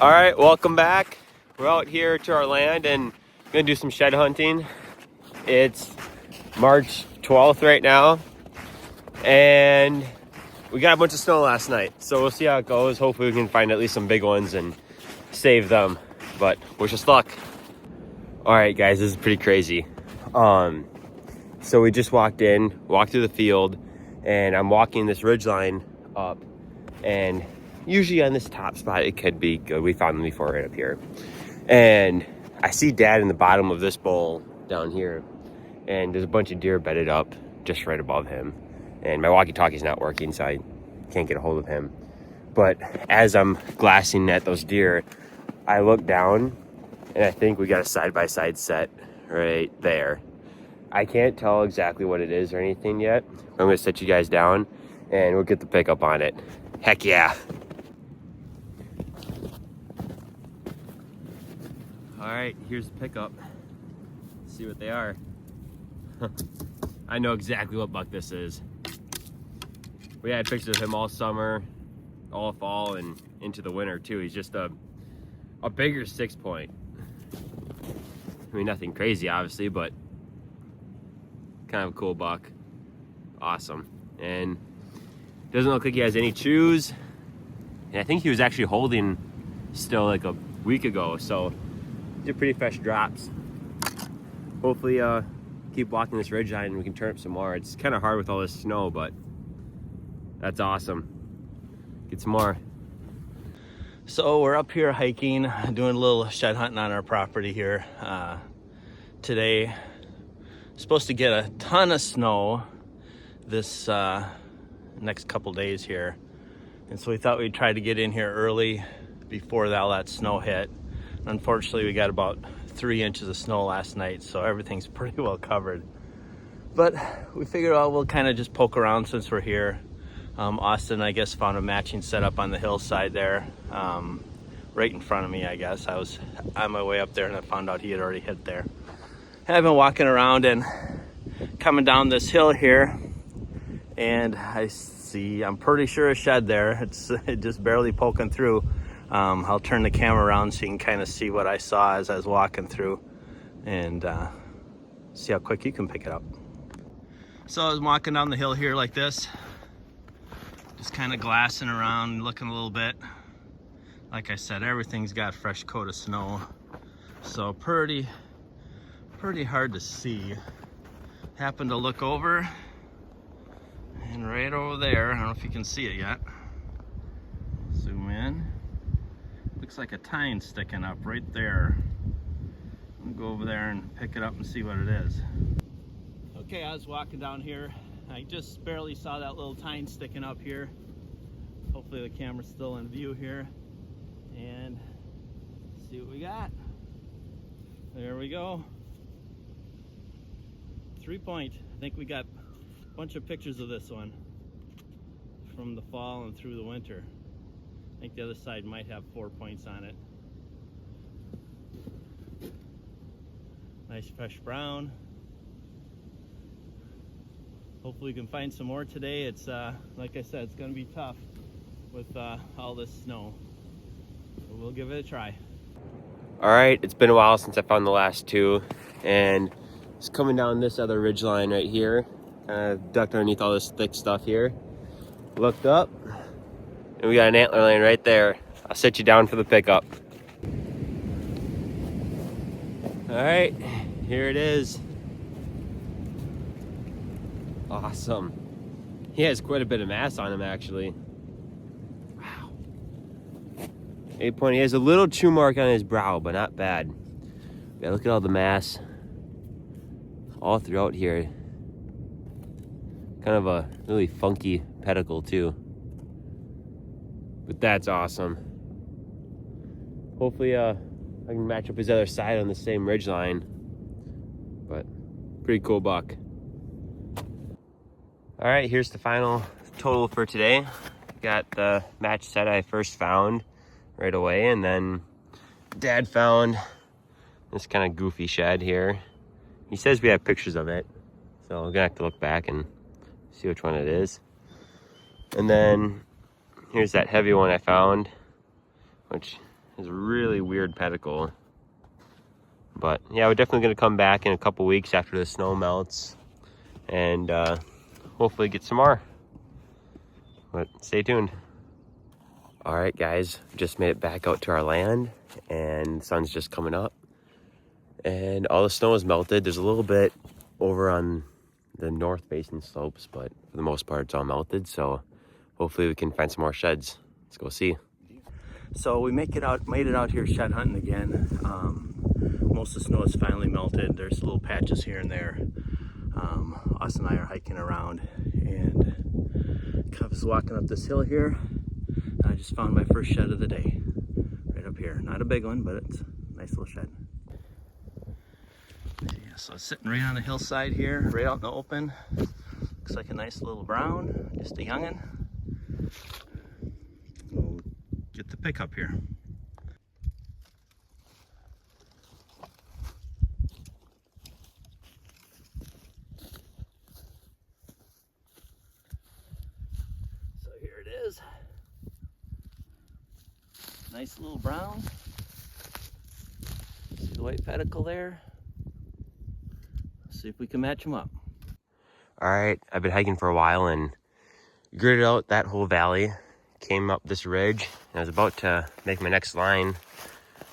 All right, welcome back. We're out here to our land and gonna do some shed hunting. It's March 12th right now, and we got a bunch of snow last night, so we'll see how it goes. Hopefully we can find at least some big ones and save them, but wish us luck. All right, guys, this is pretty crazy. So we just walked through the field, and I'm walking this ridge line up, and usually on this top spot it could be good. We found them before right up here, and I see Dad in the bottom of this bowl down here, and there's a bunch of deer bedded up just right above him, and my walkie-talkie's not working, so I can't get a hold of him. But as I'm glassing at those deer, I look down, and I think we got a side-by-side set right there. I can't tell exactly what it is or anything yet. I'm gonna set you guys down and we'll get the pickup on it. Heck yeah. All right, here's the pickup. Let's see what they are. I know exactly what buck this is. We had pictures of him all summer, all fall, and into the winter too. He's just a bigger 6-point. I mean, nothing crazy obviously, but kind of a cool buck. Awesome. And doesn't look like he has any chews, and I think he was actually holding still like a week ago, so these are pretty fresh drops. Hopefully keep walking this ridge line and we can turn up some more. It's kind of hard with all this snow, but that's awesome. Get some more. So we're up here hiking, doing a little shed hunting on our property here. Today supposed to get a ton of snow this next couple days here, and so we thought we'd try to get in here early before all that snow hit. Unfortunately, we got about 3 inches of snow last night, so everything's pretty well covered, but we figured out we'll kind of just poke around since we're here. Austin, I guess, found a matching setup on the hillside there, right in front of me. I guess I was on my way up there and I found out he had already hit there. I've been walking around and coming down this hill here, and I'm pretty sure a shed there. It's just barely poking through. I'll turn the camera around so you can kind of see what I saw as I was walking through, and see how quick you can pick it up. So I was walking down the hill here like this, just kind of glassing around, looking a little bit. Like I said, everything's got a fresh coat of snow, so pretty hard to see. Happened to look over, and right over there, I don't know if you can see it yet. Zoom in. Looks like a tine sticking up right there. I'm gonna go over there and pick it up and see what it is. Okay, I was walking down here. I just barely saw that little tine sticking up here. Hopefully the camera's still in view here. And see what we got. There we go. 3-point. I think we got a bunch of pictures of this one from the fall and through the winter. I think the other side might have 4 points on it. Nice fresh brown. Hopefully we can find some more today. It's like I said, it's going to be tough with all this snow, but we'll give it a try. All right, it's been a while since I found the last two, and it's coming down this other ridge line right here. Ducked underneath all this thick stuff here. Looked up, and we got an antler line right there. I'll set you down for the pickup. All right, here it is. Awesome. He has quite a bit of mass on him, actually. Wow. 8-point. He has a little chew mark on his brow, but not bad. Yeah, look at all the mass all throughout here. Kind of a really funky pedicle too. But that's awesome. Hopefully I can match up his other side on the same ridge line. But pretty cool buck. All right, here's the final total for today. Got the match set I first found right away, and then Dad found this kind of goofy shed here. He says we have pictures of it, so we're gonna have to look back and see which one it is. And then here's that heavy one I found, which It's a really weird pedicle. But yeah, we're definitely gonna come back in a couple weeks after the snow melts and hopefully get some more. But stay tuned. All right, guys, just made it back out to our land and the sun's just coming up and all the snow is melted. There's a little bit over on the north facing slopes, but for the most part it's all melted. So hopefully we can find some more sheds. Let's go see. So we made it out here shed hunting again. Most of the snow is finally melted. There's little patches here and there. Austin and I are hiking around and I was walking up this hill here. And I just found my first shed of the day right up here. Not a big one, but it's a nice little shed. Yeah, so it's sitting right on the hillside here, right out in the open. Looks like a nice little brown, just a youngin'. We'll get the pickup here. So here it is. Nice little brown. See the white pedicle there? See if we can match them up. All right, I've been hiking for a while and gritted out that whole valley, came up this ridge, and I was about to make my next line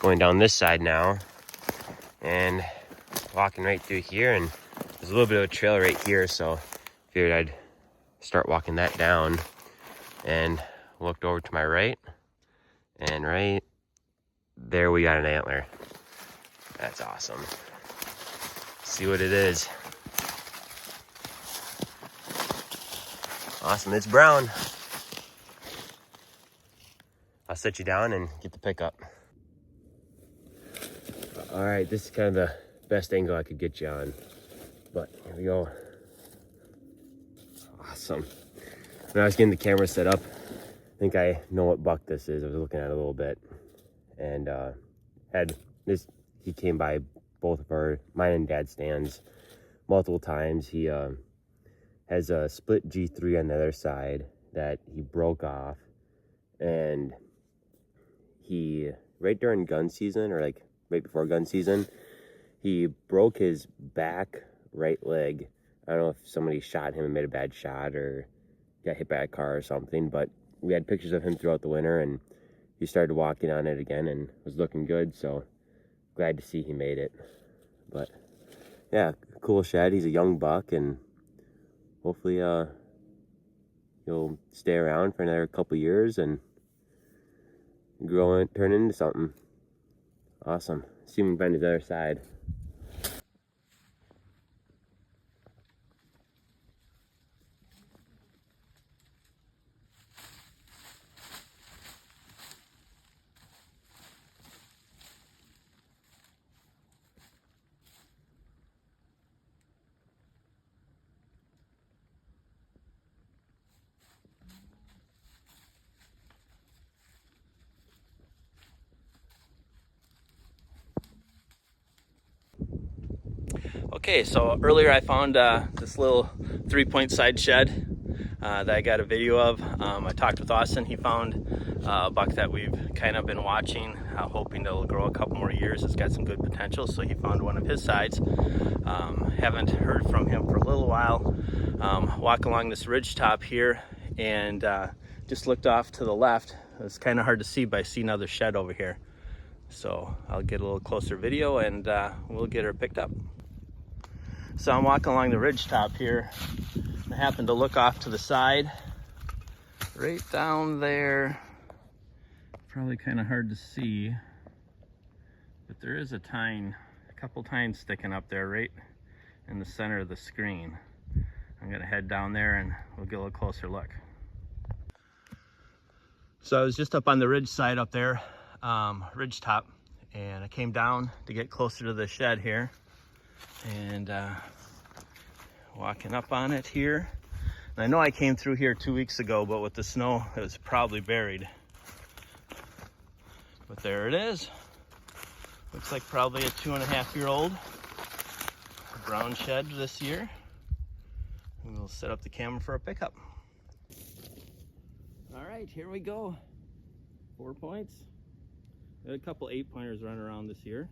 going down this side now and walking right through here, and there's a little bit of a trail right here, so figured I'd start walking that down and looked over to my right, and right there we got an antler. That's awesome. See what it is. Awesome, it's brown. I'll set you down and get the pickup. All right, this is kind of the best angle I could get you on, but here we go. Awesome. When I was getting the camera set up, I think I know what buck this is. I was looking at it a little bit, and had this. He came by both of mine and Dad's stands multiple times. He has a split G3 on the other side that he broke off, and he, right during gun season, or like right before gun season, he broke his back right leg. I don't know if somebody shot him and made a bad shot or got hit by a car or something, but we had pictures of him throughout the winter, and he started walking on it again and was looking good, so glad to see he made it. But yeah, cool shed. He's a young buck, and hopefully he'll stay around for another couple years and grow and turn into something awesome. See if we can find his other side. Okay, so earlier I found this little 3-point side shed that I got a video of. I talked with Austin. He found a buck that we've kind of been watching, hoping it'll grow a couple more years. It's got some good potential, so he found one of his sides. Haven't heard from him for a little while. Walk along this ridge top here and just looked off to the left. It's kind of hard to see, but I see another shed over here. So I'll get a little closer video and we'll get her picked up. So I'm walking along the ridge top here. I happen to look off to the side, right down there. Probably kind of hard to see, but there is a couple tines sticking up there right in the center of the screen. I'm gonna head down there and we'll get a little closer look. So I was just up on the ridge side up there, ridge top, and I came down to get closer to the shed here. And walking up on it here. And I know I came through here 2 weeks ago, but with the snow, it was probably buried. But there it is. Looks like probably a 2.5-year-old brown shed this year. And we'll set up the camera for a pickup. All right, here we go. 4 points. Got a couple 8-pointers running around this year.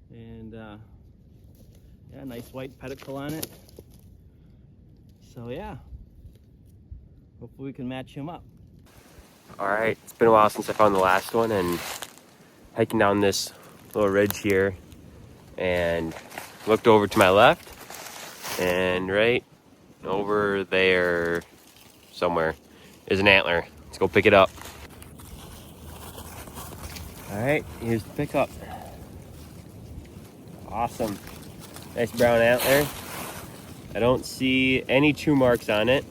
And yeah, nice white pedicle on it. So yeah, hopefully we can match him up. All right, it's been a while since I found the last one, and hiking down this little ridge here and looked over to my left, and right over there somewhere is an antler. Let's go pick it up. All right, here's the pickup. Awesome. Nice brown antler. I don't see any chew marks on it,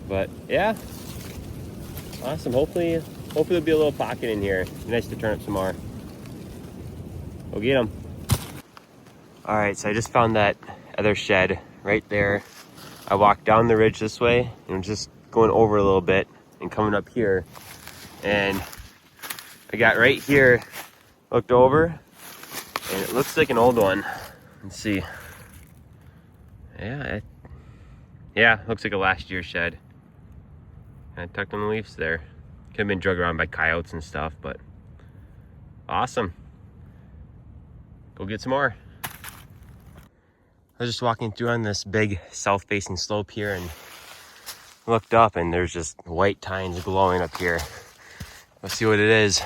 but yeah, awesome. Hopefully there'll be a little pocket in here. Be nice to turn up some more. Go get them. All right, so I just found that other shed right there. I walked down the ridge this way and I'm just going over a little bit and coming up here, and I got right here, looked over, and it looks like an old one. Let's see. Yeah, looks like a last year shed. I tucked in the leaves there. Could have been drug around by coyotes and stuff, but awesome. Go get some more. I was just walking through on this big south-facing slope here and looked up, and there's just white tines glowing up here. Let's see what it is.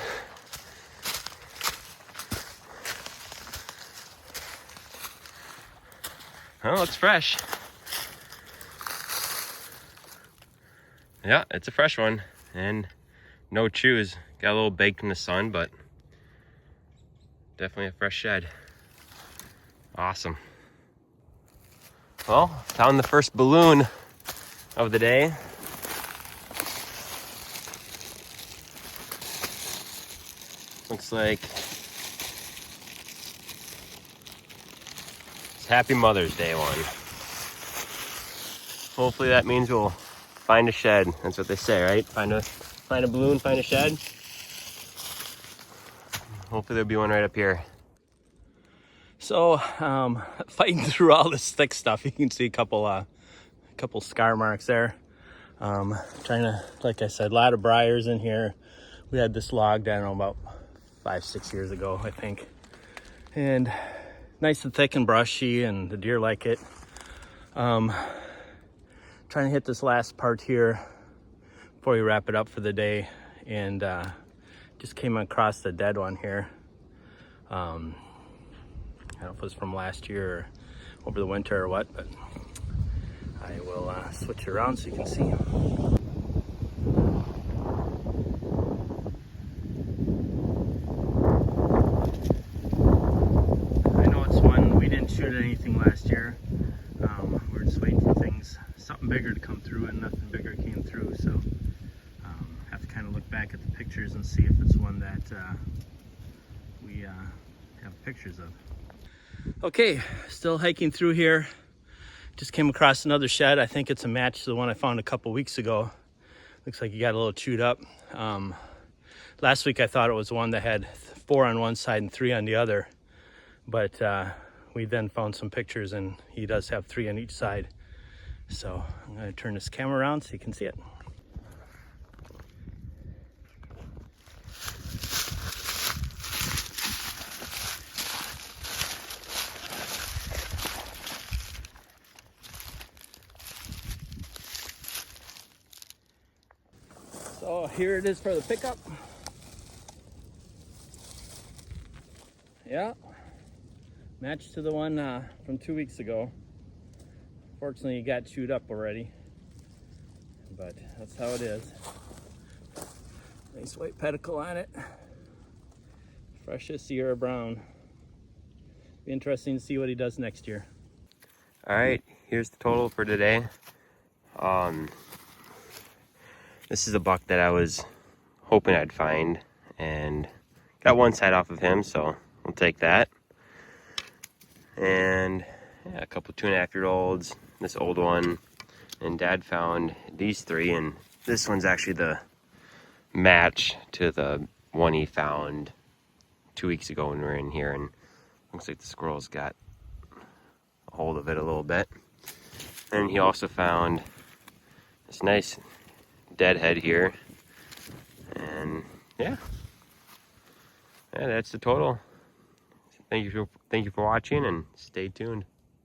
Oh, it looks fresh. Yeah, it's a fresh one, and no chews. Got a little baked in the sun, but definitely a fresh shed. Awesome. Well, found the first balloon of the day. Looks like it's Happy Mother's Day one. Hopefully that means we'll find a shed. That's what they say, right? Find a balloon, find a shed. Hopefully there'll be one right up here. So, fighting through all this thick stuff, you can see a couple scar marks there. Trying to, like I said, a lot of briars in here. We had this logged, I don't know, about 5-6 years ago, I think. And nice and thick and brushy, and the deer like it. Trying to hit this last part here before we wrap it up for the day, and just came across the dead one here. I don't know if it was from last year or over the winter or what, but I will switch it around so you can see. I know it's one, we didn't shoot anything last year. We're just waiting for something bigger to come through, and nothing bigger came through, so have to kind of look back at the pictures and see if it's one that we have pictures of. Okay, still hiking through here. Just came across another shed. I think it's a match to the one I found a couple weeks ago. Looks like you got a little chewed up. Last week I thought it was one that had 4 on one side and 3 on the other, but we then found some pictures and he does have 3 on each side. So I'm going to turn this camera around so you can see it. So here it is for the pickup. Yeah, matched to the one from 2 weeks ago. Fortunately, it got chewed up already, but that's how it is. Nice white pedicle on it. Freshest Sierra Brown. Be interesting to see what he does next year. All right, here's the total for today. This is a buck that I was hoping I'd find, and got one side off of him, so we'll take that. And yeah, a couple 2.5-year-olds, this old one, and Dad found these 3, and this one's actually the match to the one he found 2 weeks ago when we were in here, and looks like the squirrels got a hold of it a little bit. And he also found this nice dead head here, and yeah, that's the total. Thank you for watching, and stay tuned.